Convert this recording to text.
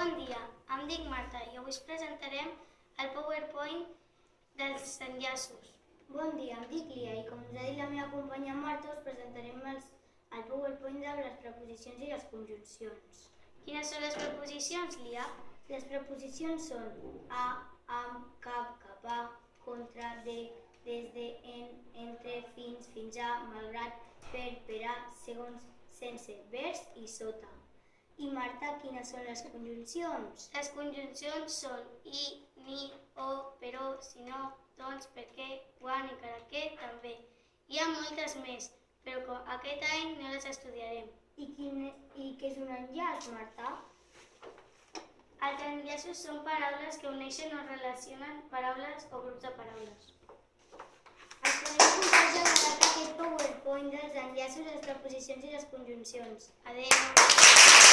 Bon dia, em dic Marta i avui us presentarem el PowerPoint dels enllaços. Bon dia, em dic Lia i com us ha dit la meva companya Marta us presentarem el PowerPoint de les preposicions i les conjuncions. Quines són les preposicions, Lia? Les preposicions són a, amb, cap, cap a, contra, de, des de, en, entre, fins a, malgrat, per a, segons, sense, vers i sota. I Marta, quines són les conjuncions? Les conjuncions són i, ni, o, però, si no, doncs, perquè, quan, encara que, també. Hi ha moltes més, però aquest any no les estudiarem. I què és un enllaç, Marta? Els enllaços són paraules que uneixen o relacionen paraules o grups de paraules. Esperem que us hagi agradat aquest PowerPoint dels enllaços, les preposicions i les conjuncions. Adéu!